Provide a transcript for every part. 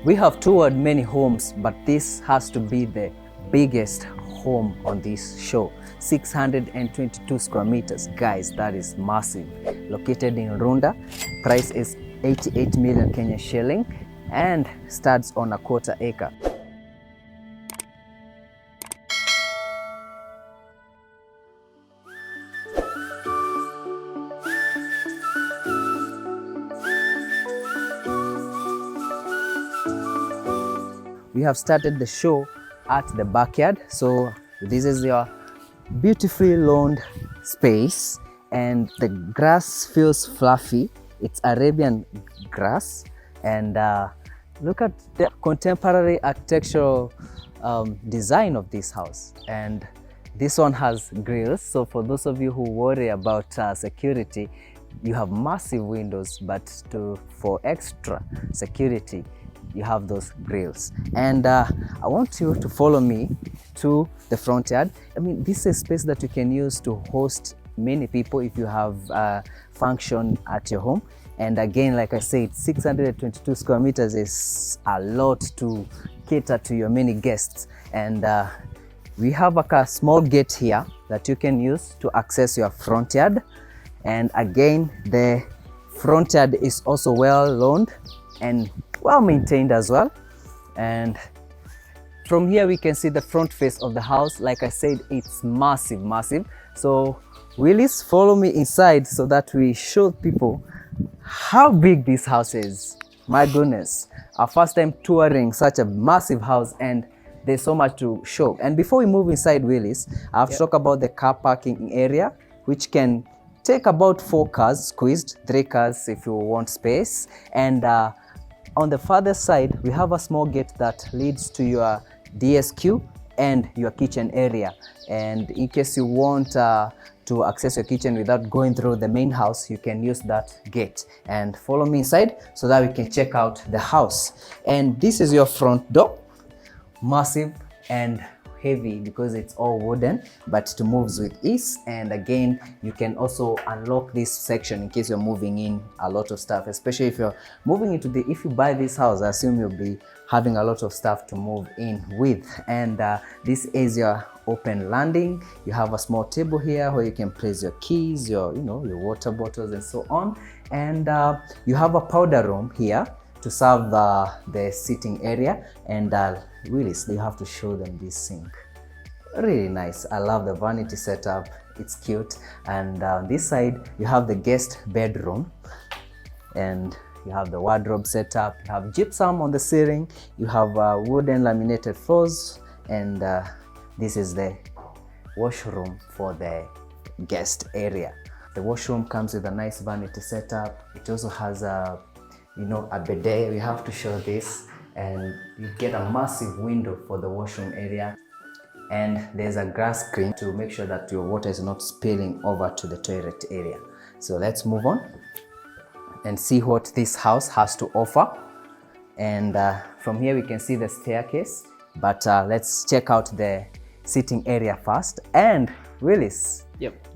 We have toured many homes, but this has to be the biggest home on this show. 622 square meters. Guys, that is massive. Located in Runda. Price is 88 million Kenyan shilling and starts on a quarter acre. We have started the show at the backyard. So this is your beautifully lawned space and the grass feels fluffy. It's Arabian grass and look at the contemporary architectural design of this house. And this one has grills. So for those of you who worry about security, you have massive windows, but for extra security, you have those grills. And I want you to follow me to the front yard. I mean, this is a space that you can use to host many people if you have a function at your home. And again, like I said, 622 square meters is a lot to cater to your many guests. And we have a small gate here that you can use to access your front yard. And again, the front yard is also well lawned and well maintained as well. And from here we can see the front face of the house. Like I said, it's massive. So Willis, follow me inside so that we show people how big this house is. My goodness, our first time touring such a massive house and there's so much to show. And before we move inside, Willis, I have to talk about the car parking area, which can take about 4 cars squeezed, 3 cars if you want space. And on the further side, we have a small gate that leads to your DSQ and your kitchen area. And in case you want to access your kitchen without going through the main house, you can use that gate. And follow me inside so that we can check out the house. And this is your front door, massive and heavy because it's all wooden, but it moves with ease. And again, you can also unlock this section in case you're moving in a lot of stuff, especially if you're moving into if you buy this house, I assume you'll be having a lot of stuff to move in with. And this is your open landing. You have a small table here where you can place your keys, your water bottles and so on. And you have a powder room here to serve the sitting area. And Willis, you have to show them this sink. Really nice. I love the vanity setup. It's cute. And on this side, you have the guest bedroom. And you have the wardrobe setup. You have gypsum on the ceiling. You have wooden laminated floors. And this is the washroom for the guest area. The washroom comes with a nice vanity setup. It also has a bidet. We have to show this. And you get a massive window for the washroom area. And there's a grass screen to make sure that your water is not spilling over to the toilet area. So let's move on and see what this house has to offer. And from here we can see the staircase, but let's check out the sitting area first. And Willis,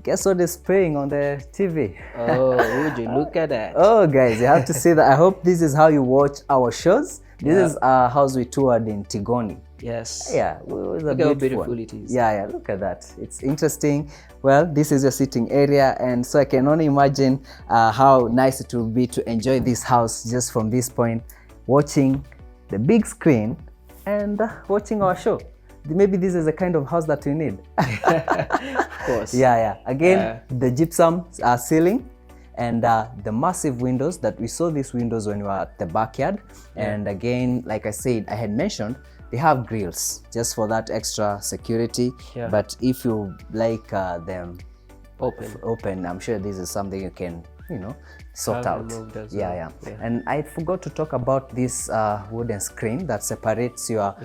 guess what is playing on the TV? Oh, would you look at that? Oh guys, you have to see that. I hope this is how you watch our shows. This is a house we toured in Tigoni. Yes. Yeah, it was look how beautiful it is. Yeah, look at that. It's interesting. Well, this is your sitting area, and so I can only imagine how nice it will be to enjoy this house just from this point, watching the big screen and watching our show. Maybe this is the kind of house that you need. Of course. Yeah. Again, the gypsum ceiling. And the massive windows that we saw, these windows when we were at the backyard. And again, like I said, I had mentioned, they have grills just for that extra security. But if you like them open, I'm sure this is something you can sort Have out. removed as Yeah, well. yeah. And I forgot to talk about this wooden screen that separates your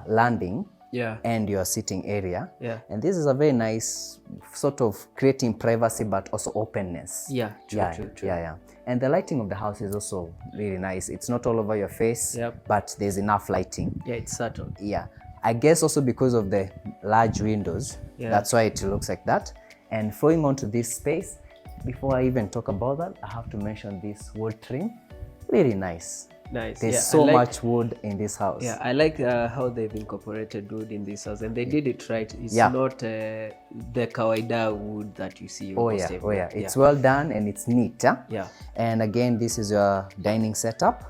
landing Yeah. and your sitting area. Yeah. And this is a very nice sort of creating privacy but also openness. Yeah, true, Yeah, true, true. yeah, yeah. And the lighting of the house is also really nice. It's not all over your face, Yep. but there's enough lighting. Yeah, it's subtle. Yeah, I guess also because of the large windows, Yeah. that's why it looks like that. And flowing onto this space, before I even talk about that, I have to mention this wood trim. Really nice. Nice. There's Yeah, so much wood in this house. Yeah, I like how they've incorporated wood in this house, and they did it right. It's Yeah. not the kawaida wood that you see. Oh almost yeah, everywhere. It's well done and it's neat. Huh? Yeah. And again, this is your dining setup.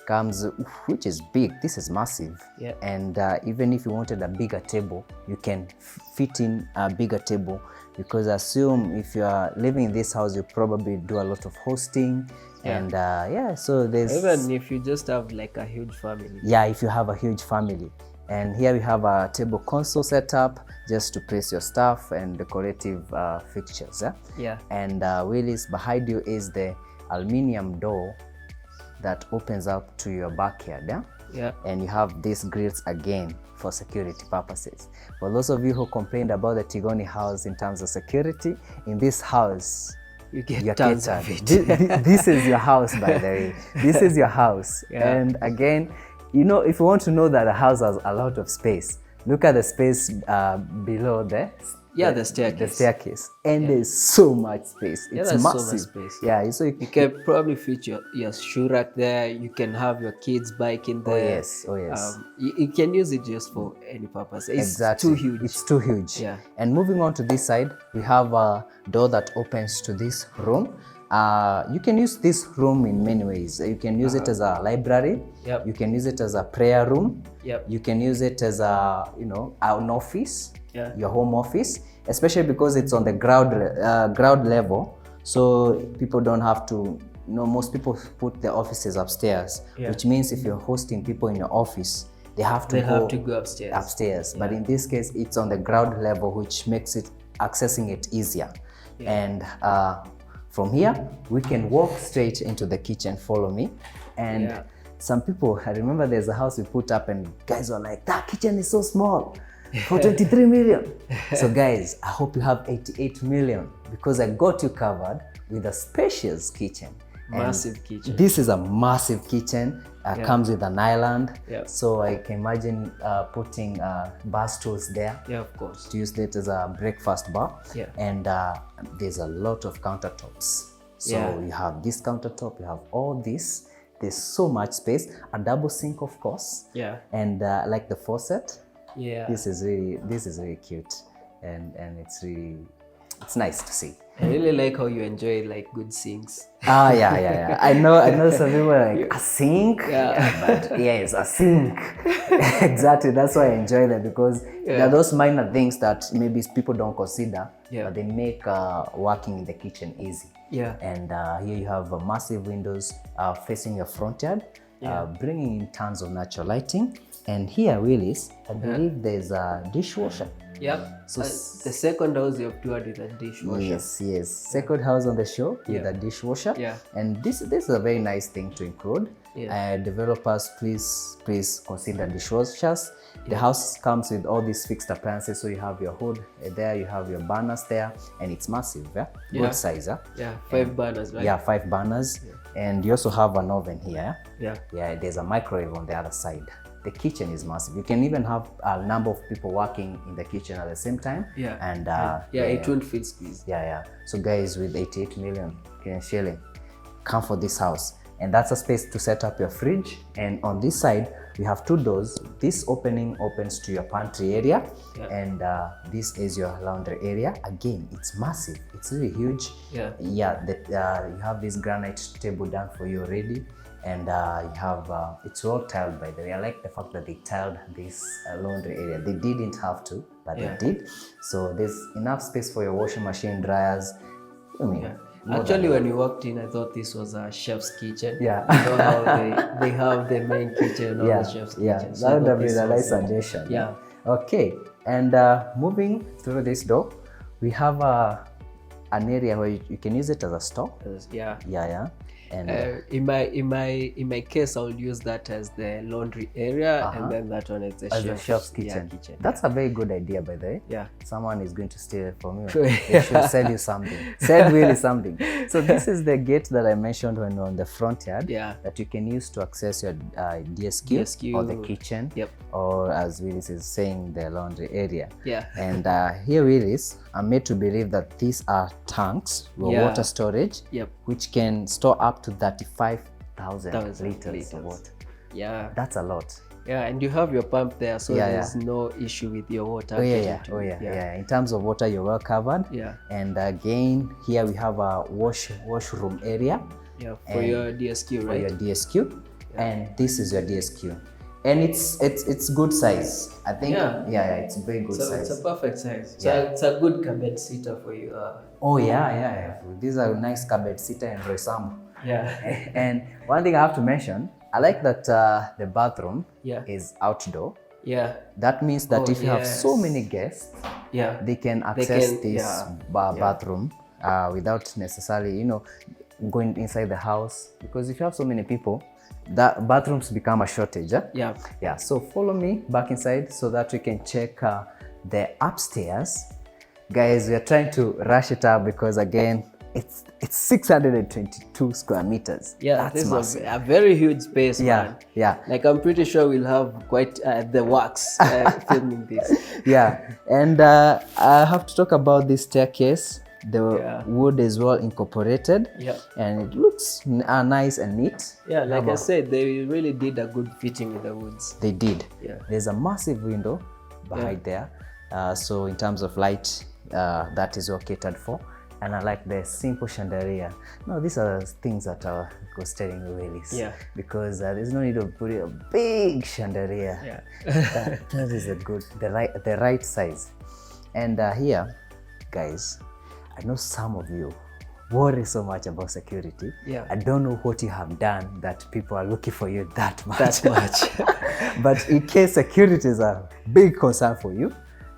Comes, which is big. This is massive. Yeah. And even if you wanted a bigger table, you can fit in a bigger table, because assume if you are living in this house, you probably do a lot of hosting. Yeah. And so there's Even if you just have like a huge family. yeah, if you have a huge family. And here we have a table console setup just to place your stuff and decorative fixtures. Yeah. And Willis, behind you is the aluminium door that opens up to your backyard. Yeah. And you have these grills again for security purposes. For those of you who complained about the Tigoni house in terms of security, in this house, You get you're tons of catered. it. This is your house, by the way. This is your house. Yeah. And again, if you want to know that the house has a lot of space, look at the space below the staircase. The staircase. And there's so much space. Yeah, It's there's massive. so much space. Yeah, so You can probably fit your shoe rack there. You can have your kids' bike in there. Oh yes. You can use it just for any purpose. It's Exactly. too huge. It's too huge. Yeah. And moving on to this side, we have a door that opens to this room. You can use this room in many ways. You can use it as a library. Yep. You can use it as a prayer room. Yep. You can use it as an office. Yeah. Your home office, especially because it's on the ground level, so people don't have to. Most people put their offices upstairs, Yeah. which means if you're hosting people in your office, they have to go upstairs. But in this case, it's on the ground level, which makes it accessing it easier. Yeah. And from here, we can walk straight into the kitchen. Follow me. And Yeah. some people, I remember there's a house we put up, and guys were like, "That kitchen is so small for 23 million." So guys, I hope you have 88 million, because I got you covered with a spacious kitchen. And Massive kitchen. This is a massive kitchen. Comes with an island. Yeah. So I can imagine putting bar stools there Yeah, of course. to use that as a breakfast bar. Yeah. And there's a lot of countertops. So Yeah. you have this countertop, you have all this. There's so much space. A double sink, of course. Yeah. And like the faucet. Yeah. This is really cute, and it's nice to see. I really like how you enjoy like good sinks. Yeah. I know some people are like, a sink? Yeah. But yes, a sink. Exactly, that's why I enjoy them, because there are those minor things that maybe people don't consider, but they make working in the kitchen easy. Yeah. And here you have massive windows facing your front yard, bringing in tons of natural lighting. And here, Willis, I believe there's a dishwasher. Yep. So The second house you've toured with a dishwasher. Yes. Second house on the show with a dishwasher. Yeah. And this is a very nice thing to include. Yeah. Developers, please consider dishwashers. The house comes with all these fixed appliances. So you have your hood there, you have your burners there, and it's massive. Good size. Yeah, 5 burners, right? Yeah, 5 burners. And you also have an oven here. Yeah. Yeah, there's a microwave on the other side. The kitchen is massive. You can even have a number of people working in the kitchen at the same time. Yeah. And it won't feel squeezed. Yeah. So guys, with 88 million Kenyan shilling, come for this house. And that's a space to set up your fridge. And on this side, we have 2 doors. This opening opens to your pantry area. Yeah. And this is your laundry area. Again, it's massive. It's really huge. Yeah. You have this granite table done for you already. And you have, it's all tiled, by the way. I like the fact that they tiled this laundry area. They didn't have to, but they did. So there's enough space for your washing machine, dryers. Actually, when you walked in, I thought this was a chef's kitchen. Yeah. You know how they have the main kitchen and all the chef's kitchen. So that would have been a nice addition. Yeah. Okay, and moving through this door, we have an area where you can use it as a store. Yeah. Yeah. And in my case, I'll use that as the laundry area, and then that one is the as a chef's kitchen. Yeah, kitchen. That's a very good idea, by the way. Yeah. Someone is going to steal it from you. They should sell you something. Sell really something. So this is the gate that I mentioned when we're on the front yard. Yeah. That you can use to access your DSQ or the kitchen. Yep. Or as Willis is saying, the laundry area. Yeah. And here Willis, I'm made to believe that these are tanks with water storage. Yep. Which can store up to 35,000 liters of water. Yeah. That's a lot. Yeah, and you have your pump there, so there's no issue with your water. Yeah. In terms of water, you're well covered. Yeah. And again, here we have a washroom area. Yeah, for your DSQ, right? For your DSQ. And this is your DSQ. And it's good size. I think. Yeah, it's a very good size. It's a perfect size. So it's a good cabin sitter for you. Yeah. These are nice cabin sitter and Roisam. Yeah. And one thing I have to mention, I like that the bathroom is outdoor. Yeah. That means that if you have so many guests, they can access this bathroom without necessarily, going inside the house. Because if you have so many people, that bathrooms become a shortage. Yeah. So follow me back inside so that we can check the upstairs. Guys, we are trying to rush it up because again, it's 622 square meters. Yeah, that's this is a very huge space, man. Yeah. Like I'm pretty sure we'll have quite the works filming this. Yeah, and I have to talk about this staircase. The wood is well incorporated. Yeah. And it looks nice and neat. Yeah, like I said, they really did a good fitting with the woods. They did. Yeah. There's a massive window behind there. So in terms of light, that is well catered for. And I like the simple chandelier. No, these are things that I was telling you, Willis. Yeah. Because there's no need to put a big chandelier. Yeah. That is the right size. And here, guys, I know some of you worry so much about security. Yeah. I don't know what you have done that people are looking for you that much. But in case security is a big concern for you,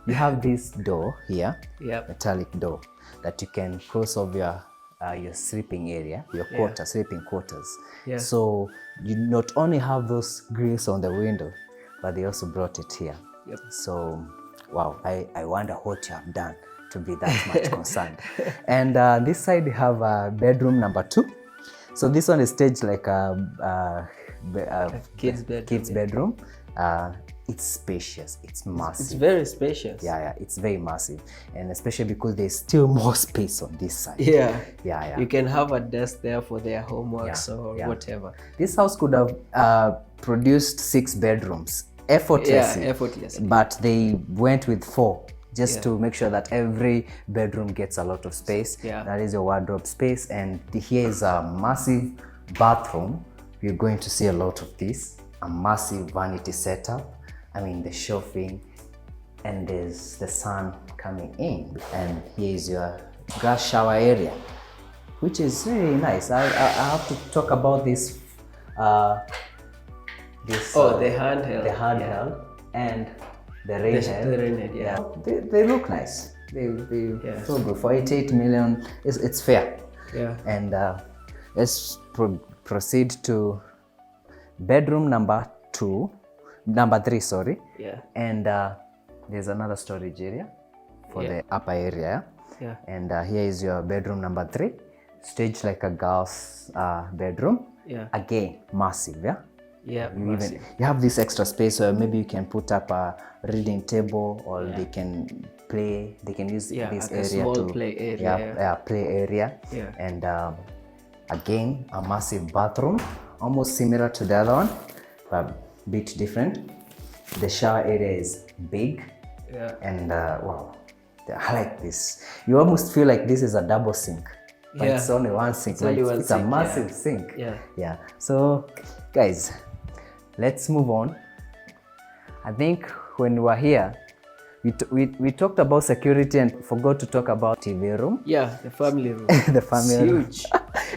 you have this door here, metallic door, that you can cross over your sleeping area, your sleeping quarters. Yeah. So you not only have those grills on the window, but they also brought it here. Yep. So, wow, I wonder what you have done to be that much concerned. And this side you have bedroom number 2. So this one is staged like a kid's bedroom. Kid's bedroom. It's spacious, it's massive. It's very spacious. Yeah, it's very massive. And especially because there's still more space on this side. Yeah. You can have a desk there for their homeworks or whatever. This house could have produced 6 bedrooms effortlessly. Yeah, effortlessly. But they went with 4 just to make sure that every bedroom gets a lot of space. Yeah. That is your wardrobe space. And here is a massive bathroom. You're going to see a lot of this. A massive vanity setup. I mean, the shelving, and there's the sun coming in. And here is your glass shower area, which is really nice. I have to talk about this. The handheld. The handheld and the rain head. The rain head, They look nice. They so good. For 88 million, it's fair. Yeah. And let's proceed to bedroom number 3, sorry. Yeah. And there's another storage area for the upper area. Yeah. And here is your bedroom number 3, staged like a girl's bedroom. Yeah. Again, massive, Yeah, you have this extra space where maybe you can put up a reading table, or they can play. They can use this area small play area. Play area. Yeah. And again, a massive bathroom, almost similar to the other one, but a bit different. The shower area is big. Yeah. And wow, I like this. You almost feel like this is a double sink, but it's only one sink. It's a massive sink. Yeah. So, guys, let's move on. I think when we were here, we talked about security and forgot to talk about TV room. Yeah, the family room. The family room. Huge.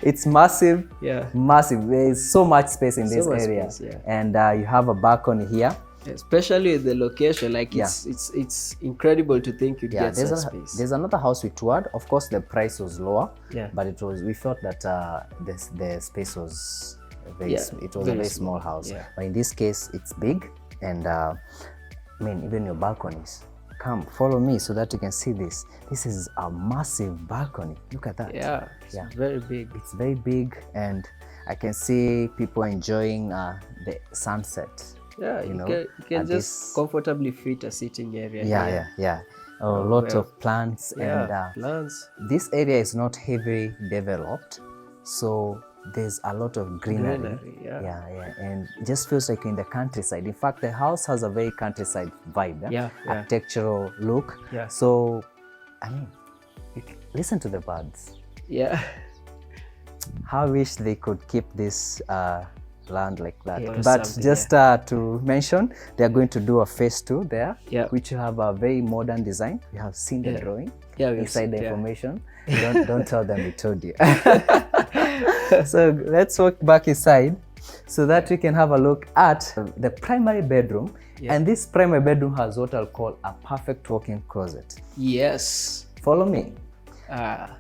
It's massive. Yeah. Massive. There is so much space in this much area. space, And you have a balcony here. Especially with the location, like it's incredible to think you'd get such space. There's another house we toured. Of course, the price was lower, Yeah. but we felt that the space was it was a very small house. Yeah. But in this case, it's big, and I mean, even your balconies. Come, follow me so that you can see this. This is a massive balcony. Look at that. Yeah, it's very big. It's very big, and I can see people enjoying the sunset. Yeah, you can just comfortably fit a sitting area. Yeah. A lot of plants, and plants. This area is not heavily developed, so there's a lot of greenery. Yeah, and it just feels like in the countryside. In fact, the house has a very countryside vibe, architectural look. Yeah. So, I mean, listen to the birds. Yeah. How I wish they could keep this land like that. Yeah, but just to mention, they are going to do a phase 2 there, which will have a very modern design. You have seen the drawing inside the information. Don't tell them we told you. So let's walk back inside so that we can have a look at the primary bedroom. And this primary bedroom has what I'll call a perfect walk-in closet. Yes. Follow me.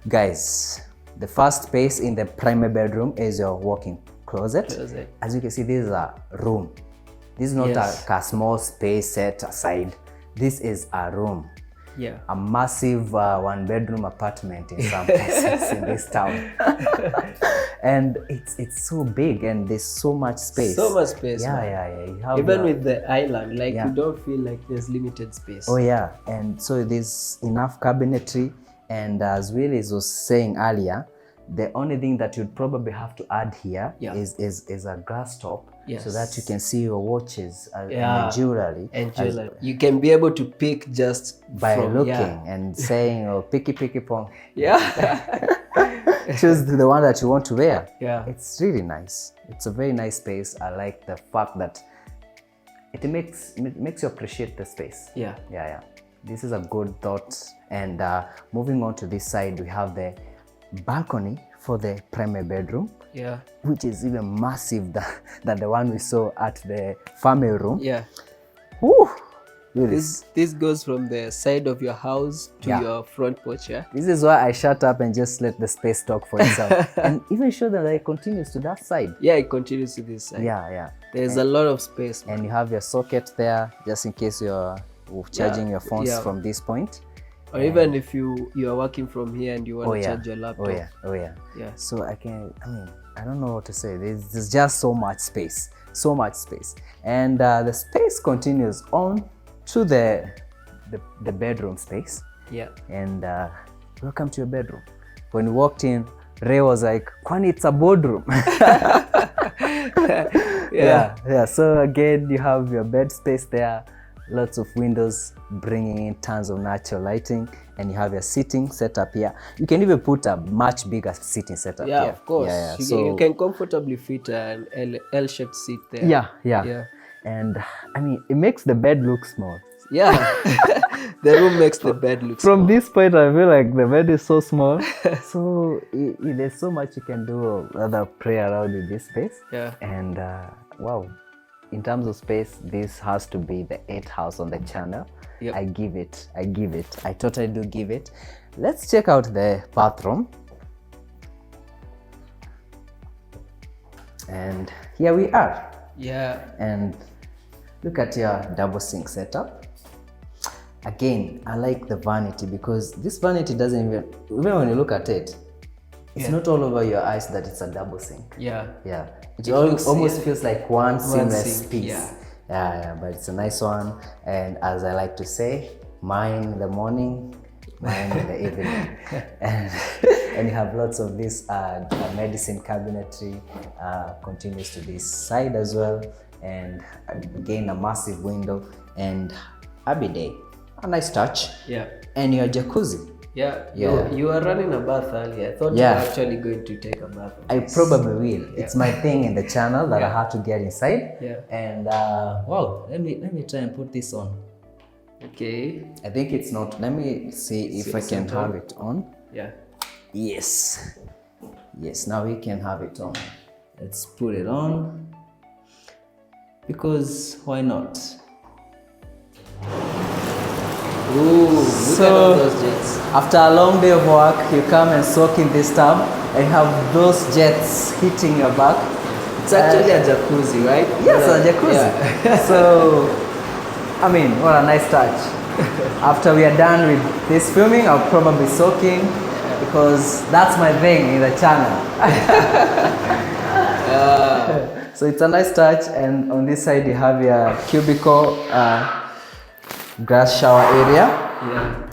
Guys, the first space in the primary bedroom is your walk-in closet. As you can see, this is a room. This is not a small space set aside. This is a room. Yeah. A massive one-bedroom apartment in some places in this town. And it's so big, and there's so much space. So much space. Yeah. You have even with the island, like you don't feel like there's limited space. Oh yeah, and so there's enough cabinetry, and as Willie was saying earlier, the only thing that you'd probably have to add here is a glass top, so that you can see your watches and jewelry. You can be able to pick just by looking and saying, "Oh, picky pong." Yeah. Choose the one that you want to wear. Yeah. It's really nice. It's a very nice space. I like the fact that it makes you appreciate the space. Yeah. This is a good thought. And moving on to this side, we have the balcony for the primary bedroom, which is even massive than the one we saw at the family room. Woo! This goes from the side of your house to your front porch. This is why I shut up and just let the space talk for itself. And even show them that it continues to that side. It continues to this side. There's a lot of space, and you have your socket there just in case you're charging your phones from this point. Or even if you are working from here and you want to charge your laptop. Oh yeah. So I don't know what to say. There's just so much space. And the space continues on to the bedroom space. And welcome to your bedroom. When we walked in, Ray was like, "Kwani, it's a boardroom." So again, you have your bed space there. Lots of windows bringing in tons of natural lighting, and you have your seating set up here. You can even put a much bigger seating setup here. Of course. You can comfortably fit an L-shaped seat there. Yeah. And I mean, it makes the bed look small. Yeah. The room makes the bed look small. From this point, I feel like the bed is so small. So there's so much you can do, rather play around in this space. And wow. In terms of space, this has to be the 8th house on the channel. I give it. I totally do give it. Let's check out the bathroom. And here we are. And look at your double sink setup. Again, I like the vanity, because this vanity doesn't even when you look at it, it's not all over your eyes that it's a double sink. It almost feels like one seamless piece. But it's a nice one. And as I like to say, mine in the morning, mine in the evening. And you have lots of this medicine cabinetry continues to this side as well. And again, a massive window and a bidet. A nice touch. And your jacuzzi. You were running a bath earlier. I thought you were actually going to take a bath. I probably will. It's my thing in the channel that I have to get inside. And well, let me try and put this on. Okay. I think it's not. Let me see if I can have it on. Yes. Now we can have it on. Let's put it on. Because why not? Ooh, look at all those jets. After a long day of work, you come and soak in this tub and have those jets hitting your back. It's actually a jacuzzi, right? Yes, a jacuzzi. Yeah. So, I mean, what a nice touch. After we are done with this filming, I'll probably soaking because that's my thing in the channel. So it's a nice touch, and on this side you have your cubicle grass shower area.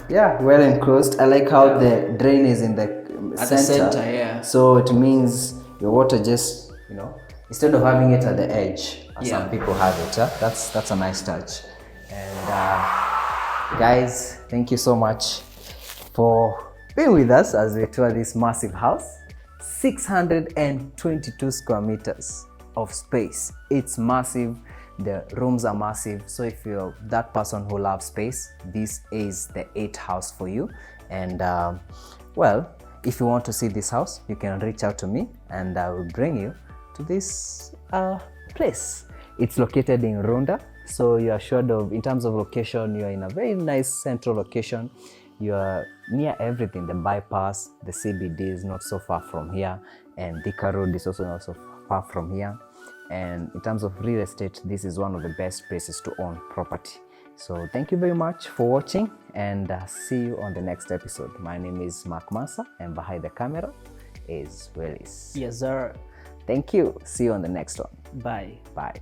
Yeah, well enclosed. I like how the drain is in the At center. the center, yeah. So it means your water just, you know, instead of having it at the edge, as some people have it. That's a nice touch. And guys, thank you so much for being with us as we tour this massive house. 622 square meters of space. It's massive. The rooms are massive. So if you're that person who loves space, this is the 8th house for you. And well, if you want to see this house, you can reach out to me and I will bring you to this place. It's located in Runda, so you are assured of, in terms of location, you are in a very nice central location. You are near everything. The bypass, the CBD is not so far from here, and Thika Road is also not so far from here. And in terms of real estate, this is one of the best places to own property. So thank you very much for watching, and see you on the next episode. My name is Mansa, and behind the camera is Willis. Yes, sir. Thank you. See you on the next one. Bye. Bye.